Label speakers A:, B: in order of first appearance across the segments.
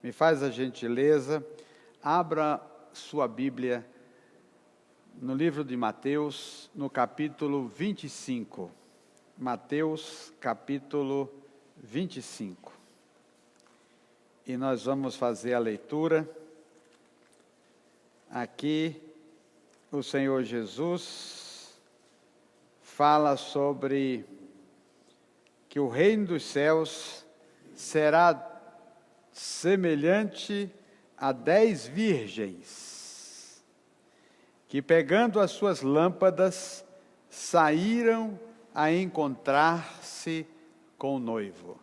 A: Me faz a gentileza, abra sua Bíblia no livro de Mateus, no capítulo 25. Mateus, capítulo 25. E nós vamos fazer a leitura. Aqui, o Senhor Jesus fala sobre que o reino dos céus será semelhante a 10 virgens, que pegando as suas lâmpadas, saíram a encontrar-se com o noivo.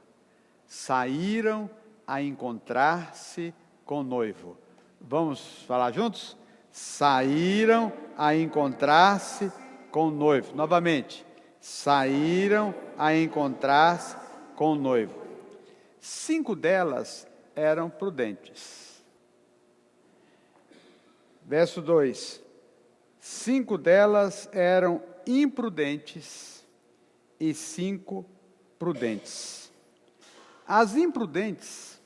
A: Saíram a encontrar-se com o noivo. Vamos falar juntos? Saíram a encontrar-se com o noivo. Novamente. Saíram a encontrar-se com o noivo. 5 delas eram prudentes. Verso 2. 5 delas eram imprudentes e 5 prudentes. As imprudentes,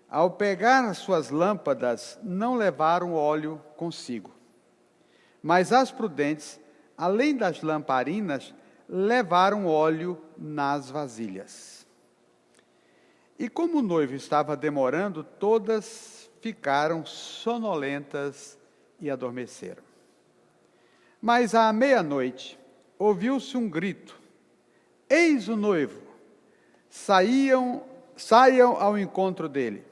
A: ao pegar as suas lâmpadas, não levaram óleo consigo. Mas as prudentes, além das lamparinas, levaram óleo nas vasilhas. E como o noivo estava demorando, todas ficaram sonolentas e adormeceram. Mas à meia-noite, ouviu-se um grito: eis o noivo! Saiam ao encontro dele.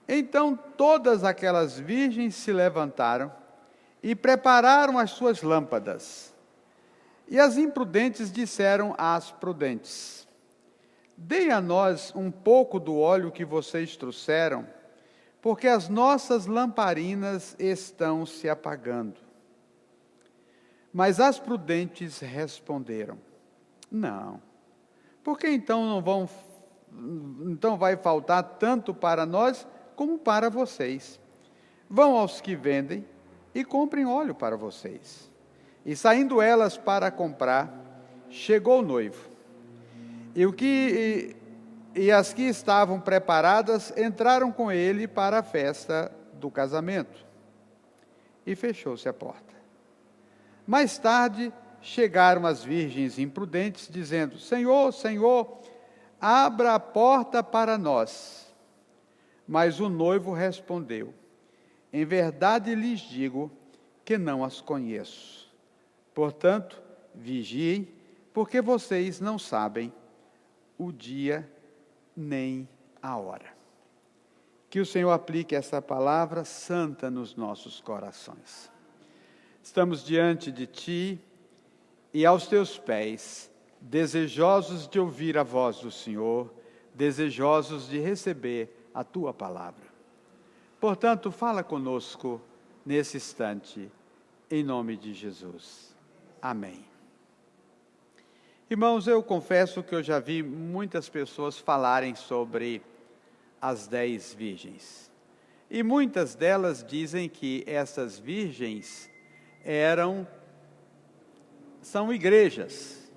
A: Então todas aquelas virgens se levantaram e prepararam as suas lâmpadas. E as imprudentes disseram às prudentes: deem a nós um pouco do óleo que vocês trouxeram, porque as nossas lamparinas estão se apagando. Mas as prudentes responderam: não, porque então vai faltar tanto para nós como para vocês. Vão aos que vendem e comprem óleo para vocês. E saindo elas para comprar, chegou o noivo. E as que estavam preparadas entraram com ele para a festa do casamento. E fechou-se a porta. Mais tarde chegaram as virgens imprudentes, dizendo: Senhor, Senhor, abra a porta para nós. Mas o noivo respondeu: em verdade lhes digo que não as conheço. Portanto, vigiem, porque vocês não sabem o dia nem a hora. Que o Senhor aplique essa palavra santa nos nossos corações. Estamos diante de Ti e aos Teus pés, desejosos de ouvir a voz do Senhor, desejosos de receber a Tua palavra. Portanto, fala conosco nesse instante, em nome de Jesus. Amém. Irmãos, eu confesso que eu já vi muitas pessoas falarem sobre as 10 virgens. E muitas delas dizem que essas virgens são igrejas.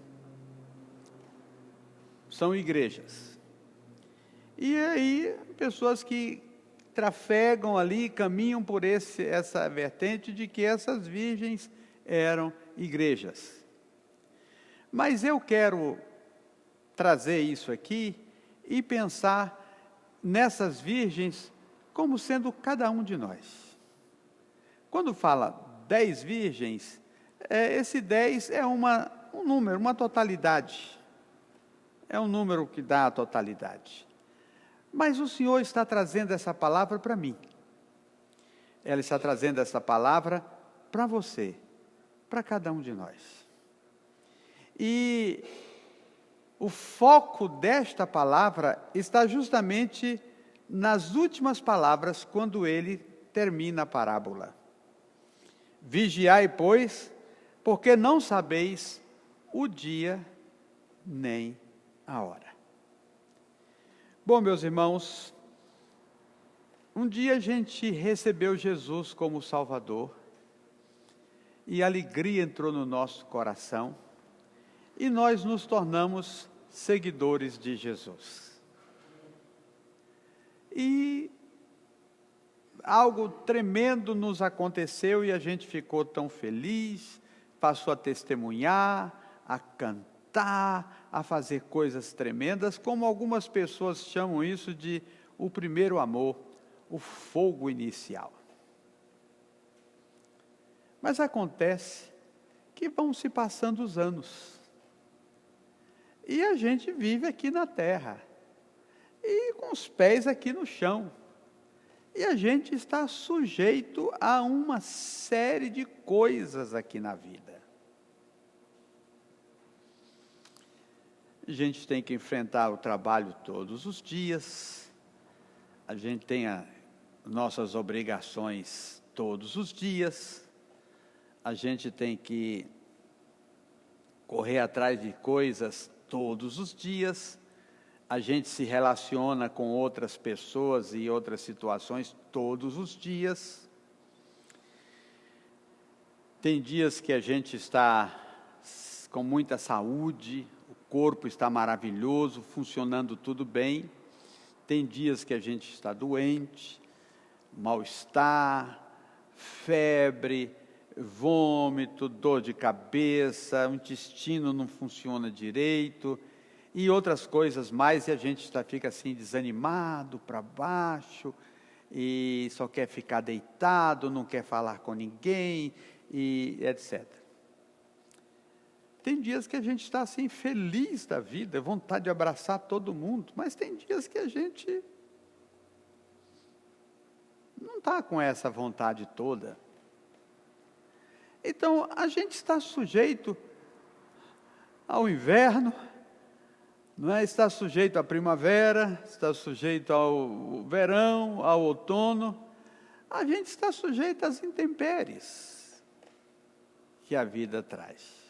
A: São igrejas. E aí, pessoas que trafegam ali, caminham por essa vertente de que essas virgens eram igrejas. Mas eu quero trazer isso aqui e pensar nessas virgens como sendo cada um de nós. Quando fala 10 virgens, esse 10 é um número, uma totalidade. É um número que dá a totalidade. Mas o Senhor está trazendo essa palavra para mim. Ela está trazendo essa palavra para você, para cada um de nós. E o foco desta palavra está justamente nas últimas palavras, quando ele termina a parábola. Vigiai, pois, porque não sabeis o dia nem a hora. Bom, meus irmãos, um dia a gente recebeu Jesus como Salvador, e alegria entrou no nosso coração, e nós nos tornamos seguidores de Jesus. E algo tremendo nos aconteceu e a gente ficou tão feliz, passou a testemunhar, a cantar, a fazer coisas tremendas, como algumas pessoas chamam isso de o primeiro amor, o fogo inicial. Mas acontece que vão se passando os anos, e a gente vive aqui na terra, e com os pés aqui no chão, e a gente está sujeito a uma série de coisas aqui na vida. A gente tem que enfrentar o trabalho todos os dias, a gente tem nossas obrigações todos os dias, a gente tem que correr atrás de coisas todos os dias, a gente se relaciona com outras pessoas e outras situações todos os dias. Tem dias que a gente está com muita saúde, o corpo está maravilhoso, funcionando tudo bem. Tem dias que a gente está doente, mal-estar, febre, vômito, dor de cabeça, o intestino não funciona direito, e outras coisas mais, e a gente fica assim desanimado, para baixo, e só quer ficar deitado, não quer falar com ninguém, e etc. Tem dias que a gente está assim feliz da vida, vontade de abraçar todo mundo, mas tem dias que a gente não está com essa vontade toda. Então, a gente está sujeito ao inverno, não é? Está sujeito à primavera, está sujeito ao verão, ao outono. A gente está sujeito às intempéries que a vida traz.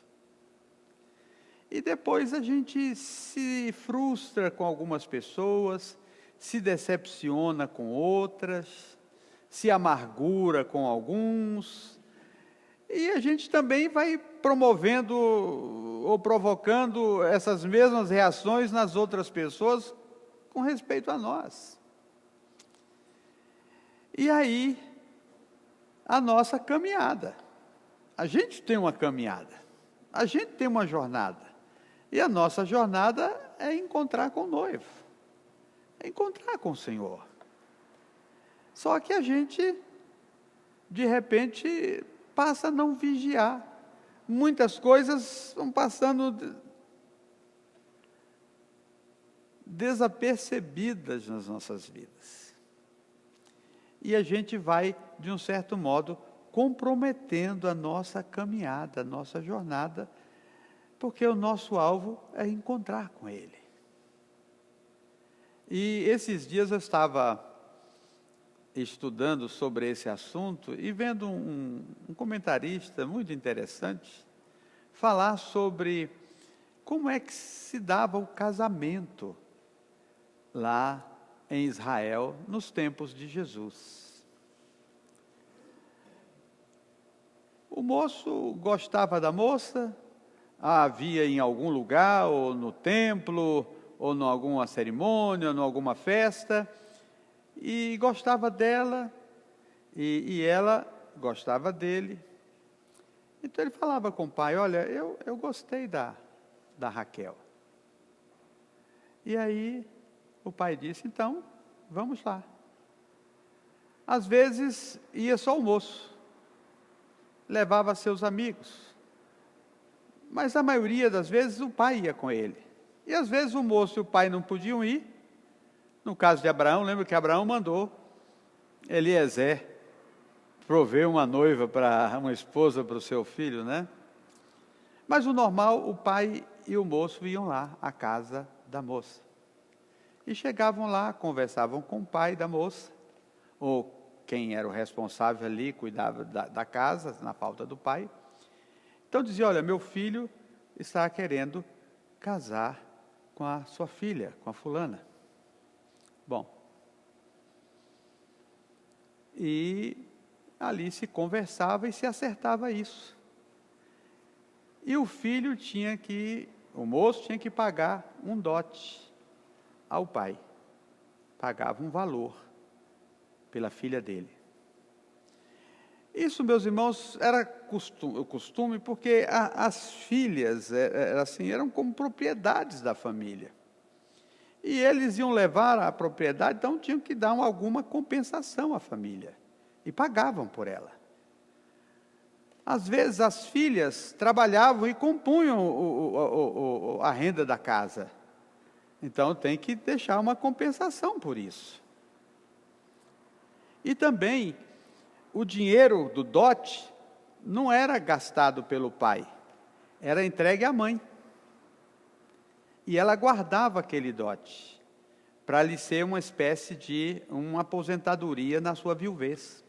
A: E depois a gente se frustra com algumas pessoas, se decepciona com outras, se amargura com alguns. E a gente também vai promovendo ou provocando essas mesmas reações nas outras pessoas com respeito a nós. E aí, a nossa caminhada. A gente tem uma caminhada, a gente tem uma jornada. E a nossa jornada é encontrar com o noivo, é encontrar com o Senhor. Só que a gente, de repente, passa a não vigiar. Muitas coisas vão passando desapercebidas nas nossas vidas. E a gente vai, de um certo modo, comprometendo a nossa caminhada, a nossa jornada, porque o nosso alvo é encontrar com Ele. E esses dias eu estava estudando sobre esse assunto e vendo um comentarista muito interessante falar sobre como é que se dava o casamento lá em Israel nos tempos de Jesus. O moço gostava da moça, a havia em algum lugar, ou no templo, ou em alguma cerimônia, ou em alguma festa, e gostava dela, e ela gostava dele. Então ele falava com o pai: olha, eu gostei da Raquel. E aí o pai disse: então, vamos lá. Às vezes ia só o moço, levava seus amigos, mas a maioria das vezes o pai ia com ele. E às vezes o moço e o pai não podiam ir. No caso de Abraão, lembra que Abraão mandou Eliezer prover uma noiva uma esposa para o seu filho, né? Mas o normal, o pai e o moço iam lá à casa da moça. E chegavam lá, conversavam com o pai da moça, ou quem era o responsável ali, cuidava da casa, na falta do pai. Então dizia: olha, meu filho está querendo casar com a sua filha, com a fulana. Bom, e ali se conversava e se acertava isso. E o moço tinha que pagar um dote ao pai. Pagava um valor. pela filha dele. Isso, meus irmãos, era costume porque as filhas eram como propriedades da família. E eles iam levar a propriedade, então tinham que dar alguma compensação à família. E pagavam por ela. Às vezes as filhas trabalhavam e compunham a renda da casa. Então tem que deixar uma compensação por isso. E também o dinheiro do dote não era gastado pelo pai, era entregue à mãe. E ela guardava aquele dote, para lhe ser uma espécie de uma aposentadoria na sua viuvez,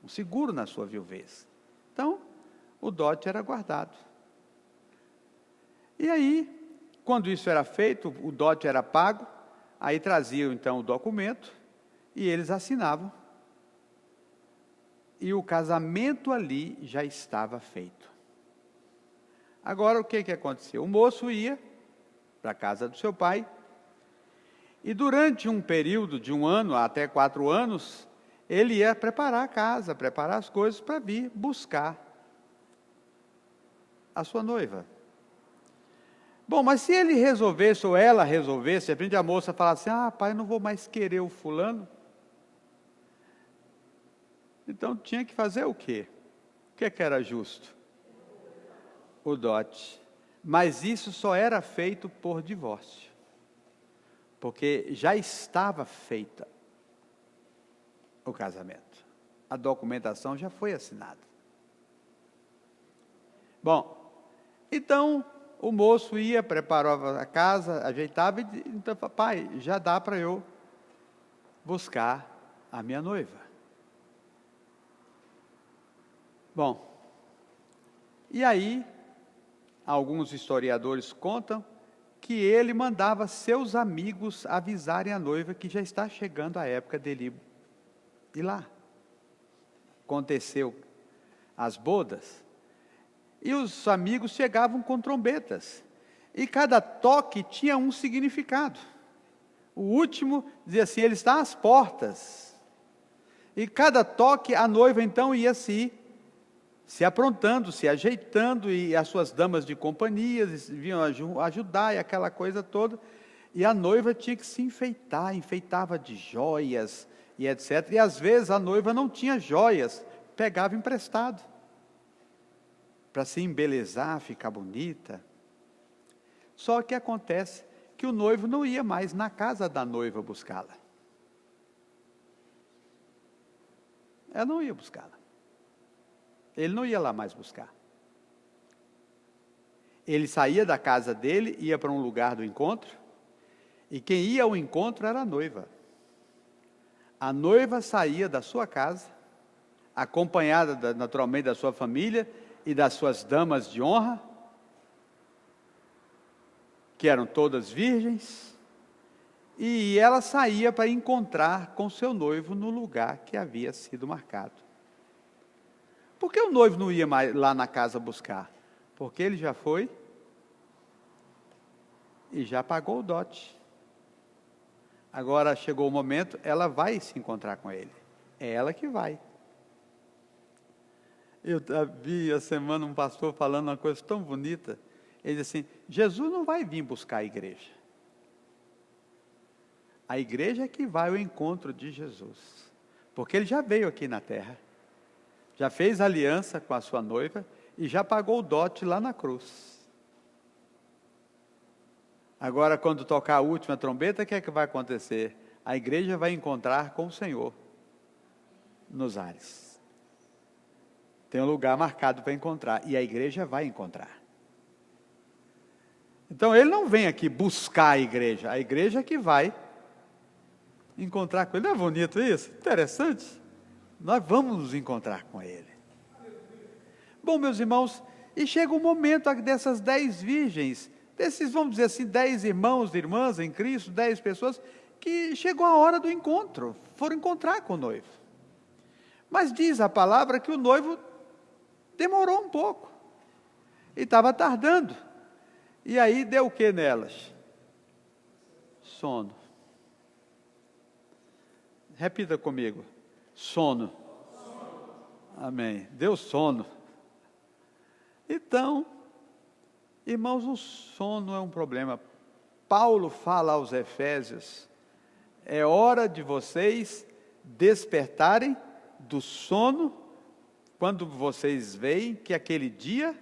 A: um seguro na sua viuvez. Então, o dote era guardado. E aí, quando isso era feito, o dote era pago, aí traziam então o documento, e eles assinavam. E o casamento ali já estava feito. Agora, o que aconteceu? O moço ia para a casa do seu pai, e durante um período de 1 ano até 4 anos, ele ia preparar a casa, preparar as coisas para vir buscar a sua noiva. Bom, mas se ele resolvesse, ou ela resolvesse, de repente a moça falasse assim, pai, não vou mais querer o fulano. Então tinha que fazer o quê? O que era justo? O dote. Mas isso só era feito por divórcio, porque já estava feita o casamento, a documentação já foi assinada. Bom, então o moço ia, preparava a casa, ajeitava e então, pai, já dá para eu buscar a minha noiva. Bom, e aí alguns historiadores contam que ele mandava seus amigos avisarem a noiva que já está chegando a época dele ir lá. Aconteceu as bodas, e os amigos chegavam com trombetas, e cada toque tinha um significado. O último dizia assim, ele está às portas, e cada toque a noiva então ia se aprontando, se ajeitando, e as suas damas de companhia vinham ajudar, e aquela coisa toda, e a noiva tinha que se enfeitar, enfeitava de joias, e etc. E às vezes a noiva não tinha joias, pegava emprestado, para se embelezar, ficar bonita. Só que acontece que o noivo não ia mais na casa da noiva buscá-la. Ela não ia buscá-la. Ele não ia lá mais buscar. Ele saía da casa dele, ia para um lugar do encontro, e quem ia ao encontro era a noiva. A noiva saía da sua casa, acompanhada naturalmente da sua família e das suas damas de honra, que eram todas virgens, e ela saía para encontrar com seu noivo no lugar que havia sido marcado. Por que o noivo não ia mais lá na casa buscar? Porque ele já foi e já pagou o dote. Agora chegou o momento, ela vai se encontrar com ele. É ela que vai. Eu vi a semana um pastor falando uma coisa tão bonita. Ele disse assim, Jesus não vai vir buscar a igreja. A igreja é que vai ao encontro de Jesus. Porque ele já veio aqui na terra. Já fez aliança com a sua noiva e já pagou o dote lá na cruz. Agora, quando tocar a última trombeta, o que é que vai acontecer? A igreja vai encontrar com o Senhor nos ares. Tem um lugar marcado para encontrar, e a igreja vai encontrar. Então, ele não vem aqui buscar a igreja é que vai encontrar com ele. Não é bonito isso? Interessante. Nós vamos nos encontrar com ele. Bom, meus irmãos, e chega o momento dessas 10 virgens, desses, vamos dizer assim, 10 irmãos e irmãs em Cristo, 10 pessoas, que chegou a hora do encontro, foram encontrar com o noivo. Mas diz a palavra que o noivo demorou um pouco, e estava tardando, e aí deu o que nelas? Sono. Repita comigo. Sono. Amém. Deu sono. Então, irmãos, o sono é um problema. Paulo fala aos Efésios: é hora de vocês despertarem do sono, quando vocês veem que aquele dia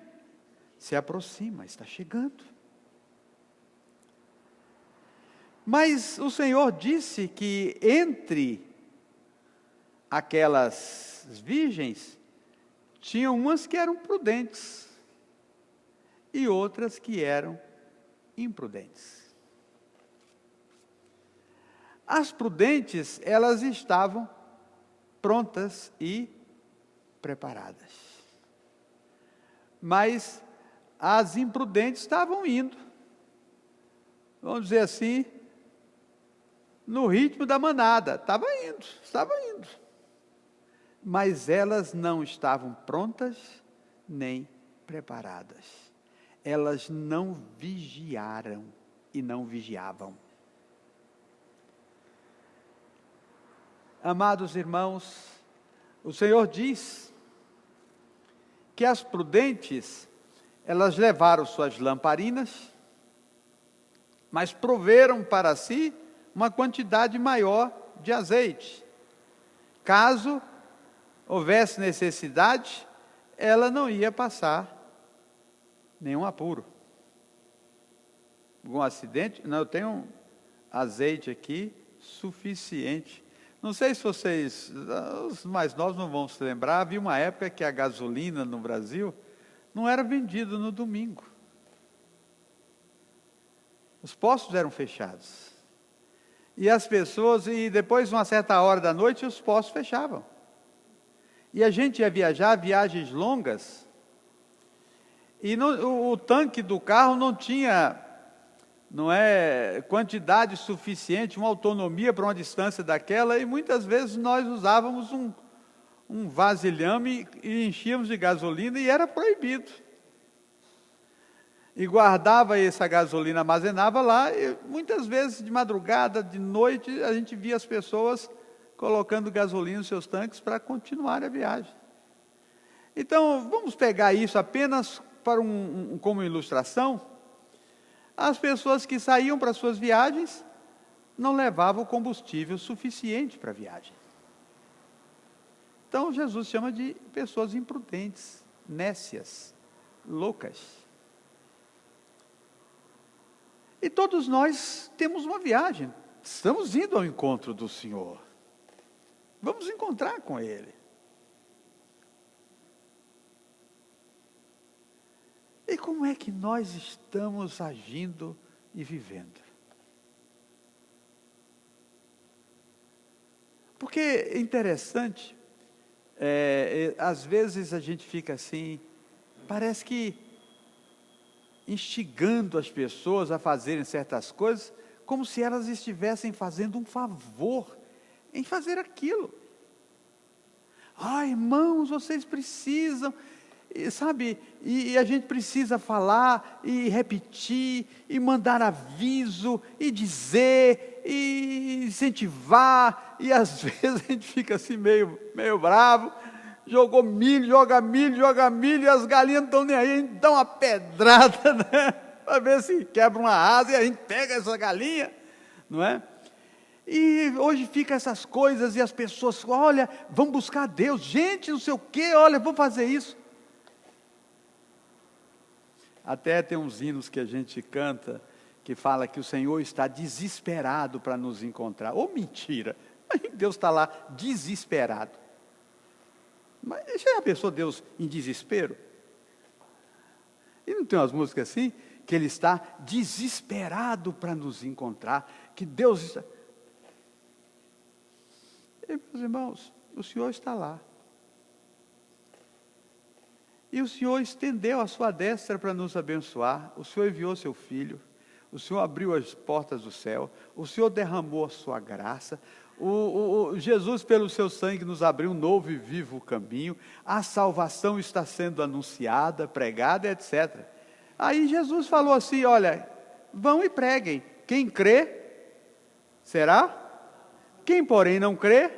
A: se aproxima, está chegando. Mas o Senhor disse que entre aquelas virgens, tinham umas que eram prudentes e outras que eram imprudentes. As prudentes, elas estavam prontas e preparadas. Mas as imprudentes estavam indo, vamos dizer assim, no ritmo da manada, estava indo. Mas elas não estavam prontas nem preparadas. Elas não vigiaram e não vigiavam. Amados irmãos, o Senhor diz que as prudentes, elas levaram suas lamparinas, mas proveram para si uma quantidade maior de azeite. Caso houvesse necessidade, ela não ia passar nenhum apuro. Algum acidente? Não, eu tenho azeite aqui suficiente. Não sei se vocês, os mais novos não vão se lembrar, havia uma época que a gasolina no Brasil não era vendida no domingo. Os postos eram fechados. E as pessoas, e depois de uma certa hora da noite, os postos fechavam. E a gente ia viajar, viagens longas, e o tanque do carro não tinha, quantidade suficiente, uma autonomia para uma distância daquela, e muitas vezes nós usávamos um vasilhame e enchíamos de gasolina, e era proibido. E guardava essa gasolina, armazenava lá, e muitas vezes de madrugada, de noite, a gente via as pessoas colocando gasolina nos seus tanques para continuar a viagem. Então, vamos pegar isso apenas para como ilustração. As pessoas que saíam para suas viagens não levavam combustível suficiente para a viagem. Então, Jesus chama de pessoas imprudentes, nécias, loucas. E todos nós temos uma viagem, estamos indo ao encontro do Senhor. Vamos encontrar com Ele. E como é que nós estamos agindo e vivendo? Porque é interessante, às vezes a gente fica assim, parece que instigando as pessoas a fazerem certas coisas, como se elas estivessem fazendo um favor em fazer aquilo. Irmãos, vocês precisam, sabe, e a gente precisa falar, e repetir, e mandar aviso, e dizer, e incentivar, e às vezes a gente fica assim meio bravo, joga milho, e as galinhas não estão nem aí, a gente dá uma pedrada, né, para ver se quebra uma asa, e a gente pega essa galinha, não é? E hoje fica essas coisas, e as pessoas, olha, vamos buscar Deus, gente, não sei o quê, olha, vamos fazer isso. Até tem uns hinos que a gente canta, que fala que o Senhor está desesperado para nos encontrar. Mentira, Deus está lá desesperado. Mas já pensou Deus em desespero? E não tem umas músicas assim, que Ele está desesperado para nos encontrar, que Deus está... E, meus irmãos, o Senhor está lá. E o Senhor estendeu a sua destra para nos abençoar, o Senhor enviou seu Filho, o Senhor abriu as portas do céu, o Senhor derramou a sua graça, Jesus pelo seu sangue nos abriu um novo e vivo caminho, a salvação está sendo anunciada, pregada, etc. Aí Jesus falou assim, olha, vão e preguem, quem crê, será? Quem, porém, não crê,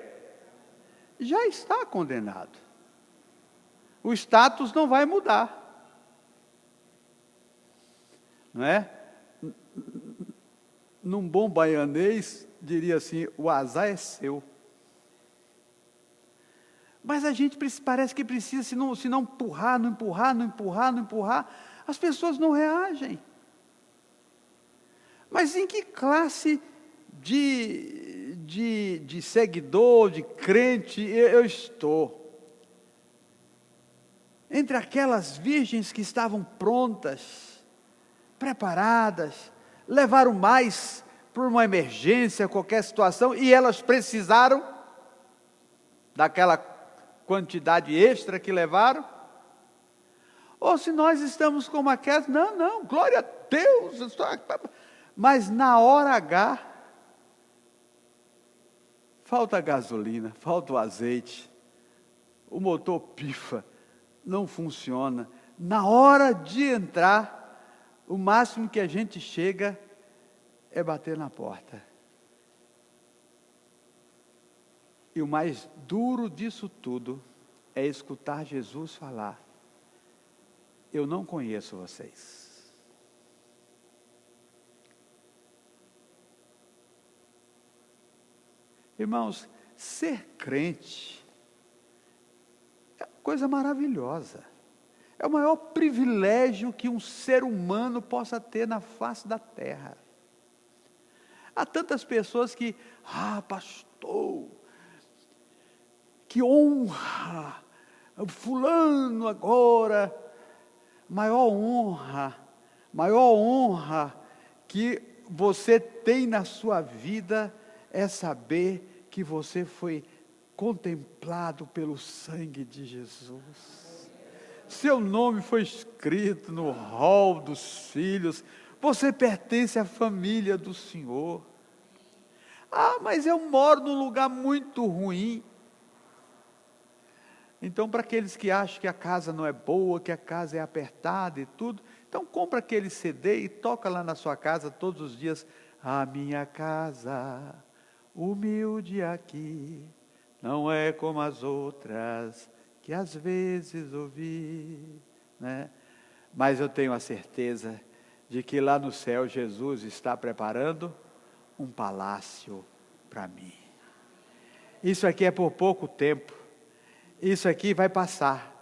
A: já está condenado. O status não vai mudar. Não é? Num bom baianês, diria assim, o azar é seu. Mas a gente parece que precisa, se não empurrar, as pessoas não reagem. Mas em que classe de seguidor, de crente eu estou? Entre aquelas virgens que estavam prontas, preparadas, levaram mais por uma emergência, qualquer situação, e elas precisaram daquela quantidade extra que levaram? Ou se nós estamos como aquelas, não, glória a Deus, mas na hora H, falta gasolina, falta o azeite, o motor pifa, não funciona. Na hora de entrar, o máximo que a gente chega é bater na porta. E o mais duro disso tudo é escutar Jesus falar: eu não conheço vocês. Irmãos, ser crente é coisa maravilhosa. É o maior privilégio que um ser humano possa ter na face da terra. Há tantas pessoas que, pastor, que honra, fulano agora, maior honra que você tem na sua vida é saber que você foi contemplado pelo sangue de Jesus. Seu nome foi escrito no rol dos filhos, você pertence à família do Senhor. Mas eu moro num lugar muito ruim. Então, para aqueles que acham que a casa não é boa, que a casa é apertada e tudo, então compra aquele CD e toca lá na sua casa todos os dias: a minha casa, humilde aqui, não é como as outras, que às vezes ouvi, né? Mas eu tenho a certeza de que lá no céu Jesus está preparando um palácio para mim. Isso aqui é por pouco tempo, isso aqui vai passar,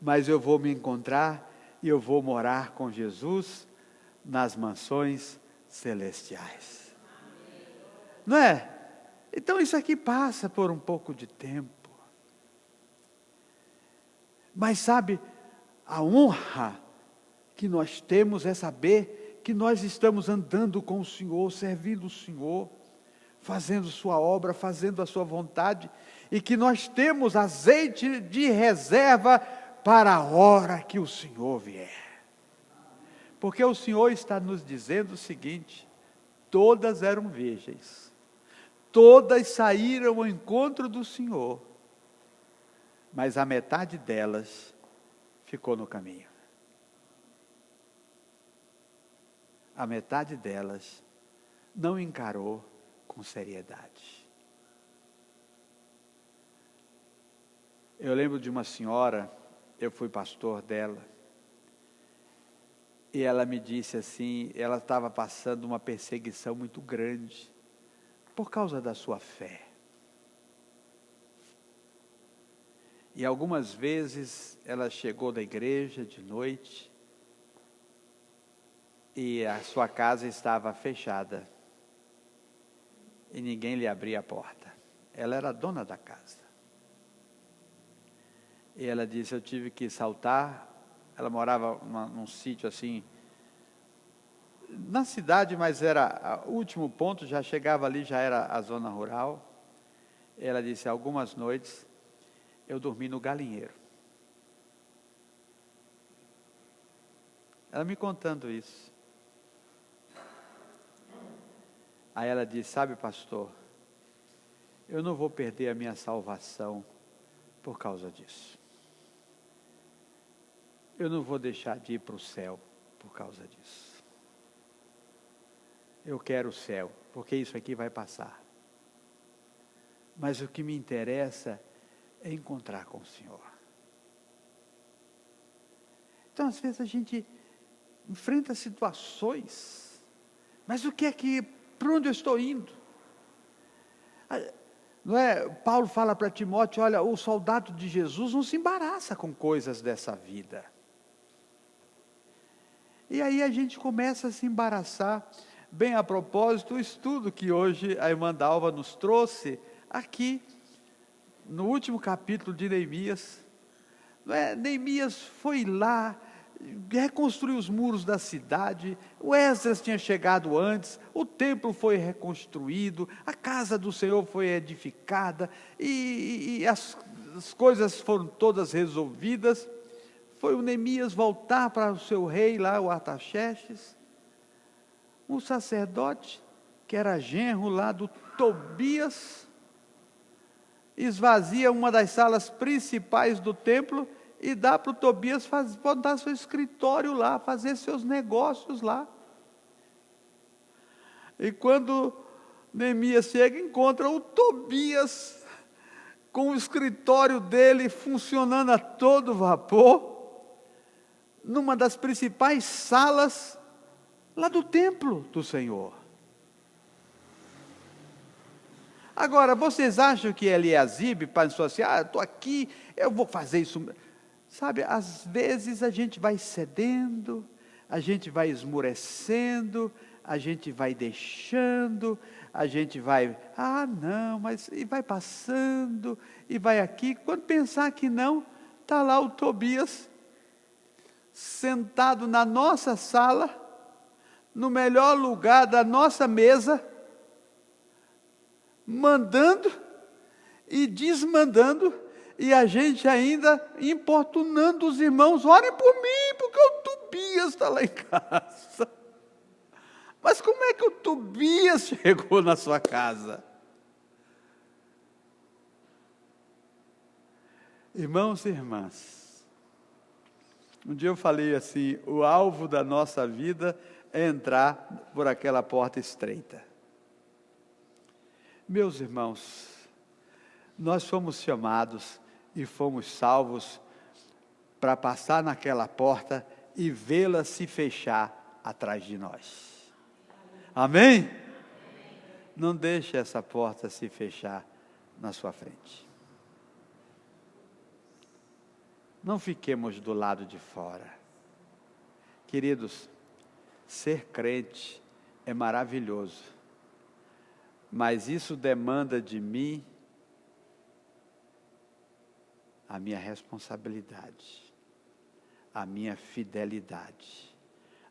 A: mas eu vou me encontrar e eu vou morar com Jesus nas mansões celestiais. Não é? Então isso aqui passa por um pouco de tempo. Mas sabe, a honra que nós temos é saber que nós estamos andando com o Senhor, servindo o Senhor, fazendo sua obra, fazendo a sua vontade, e que nós temos azeite de reserva para a hora que o Senhor vier. Porque o Senhor está nos dizendo o seguinte: todas eram virgens, todas saíram ao encontro do Senhor, mas a metade delas ficou no caminho. A metade delas não encarou com seriedade. Eu lembro de uma senhora, eu fui pastor dela, e ela me disse assim, ela estava passando uma perseguição muito grande, por causa da sua fé. E algumas vezes ela chegou da igreja de noite e a sua casa estava fechada e ninguém lhe abria a porta. Ela era dona da casa. E ela disse: eu tive que saltar. Ela morava num sítio assim, na cidade, mas era o último ponto, já chegava ali, já era a zona rural. Ela disse: algumas noites eu dormi no galinheiro. Ela me contando isso. Aí ela disse: sabe, pastor, eu não vou perder a minha salvação por causa disso. Eu não vou deixar de ir para o céu por causa disso. Eu quero o céu, porque isso aqui vai passar. mas o que me interessa é encontrar com o Senhor. Então, às vezes a gente enfrenta situações, mas para onde eu estou indo? Não é? Paulo fala para Timóteo, olha, o soldado de Jesus não se embaraça com coisas dessa vida. E aí a gente começa a se embaraçar. Bem a propósito, o estudo que hoje a irmã Dalva nos trouxe, aqui, no último capítulo de Neemias. Não é? Neemias foi lá, reconstruiu os muros da cidade, o Esdras tinha chegado antes, o templo foi reconstruído, a casa do Senhor foi edificada, e as coisas foram todas resolvidas. Foi o Neemias voltar para o seu rei lá, o Artaxerxes, um sacerdote, que era genro lá do Tobias, esvazia uma das salas principais do templo e dá para o Tobias botar seu escritório lá, fazer seus negócios lá. E quando Neemias chega, encontra o Tobias com o escritório dele funcionando a todo vapor, numa das principais salas lá do templo do Senhor. Agora, vocês acham que Eliasibe pensou assim, estou aqui, eu vou fazer isso? Sabe, às vezes a gente vai cedendo, a gente vai esmurecendo, a gente vai deixando, a gente vai, não, mas, e vai passando, e vai aqui, quando pensar que não, está lá o Tobias, sentado na nossa sala, no melhor lugar da nossa mesa, mandando e desmandando, e a gente ainda importunando os irmãos, orem por mim, porque o Tobias está lá em casa. Mas como é que o Tobias chegou na sua casa? Irmãos e irmãs, um dia eu falei assim, o alvo da nossa vida é entrar por aquela porta estreita. Meus irmãos, nós fomos chamados e fomos salvos para passar naquela porta e vê-la se fechar atrás de nós. Amém? Não deixe essa porta se fechar na sua frente. Não fiquemos do lado de fora. Queridos, ser crente é maravilhoso, mas isso demanda de mim a minha responsabilidade, a minha fidelidade,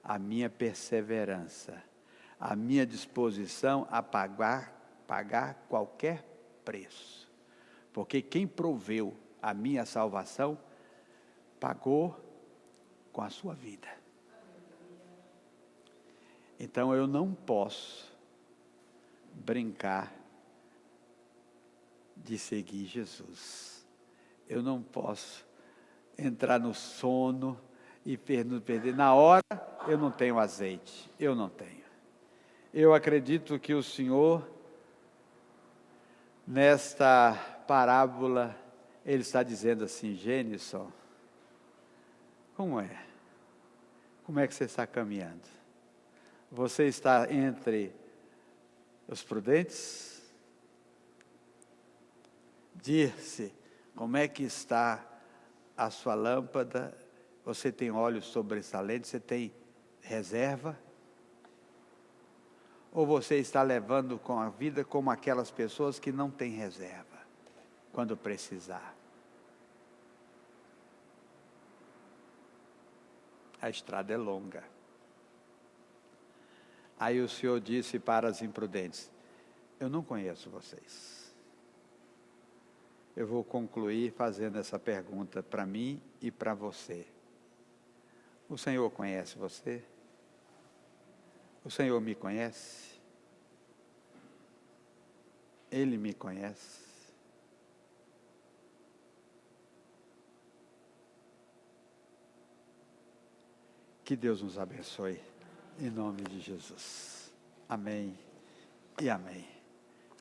A: a minha perseverança, a minha disposição a pagar qualquer preço. Porque quem proveu a minha salvação, pagou com a sua vida. Então eu não posso brincar de seguir Jesus. Eu não posso entrar no sono e perder. Na hora, eu não tenho azeite. Eu não tenho. Eu acredito que o Senhor, nesta parábola, Ele está dizendo assim, Gênison, como é? Como é que você está caminhando? Você está entre os prudentes? Diz-se, como é que está a sua lâmpada? Você tem óleo sobressalente? Você tem reserva? Ou você está levando com a vida como aquelas pessoas que não têm reserva, quando precisar? A estrada é longa. Aí o Senhor disse para as imprudentes, eu não conheço vocês. Eu vou concluir fazendo essa pergunta para mim e para você. O Senhor conhece você? O Senhor me conhece? Ele me conhece? Que Deus nos abençoe, em nome de Jesus. Amém e amém.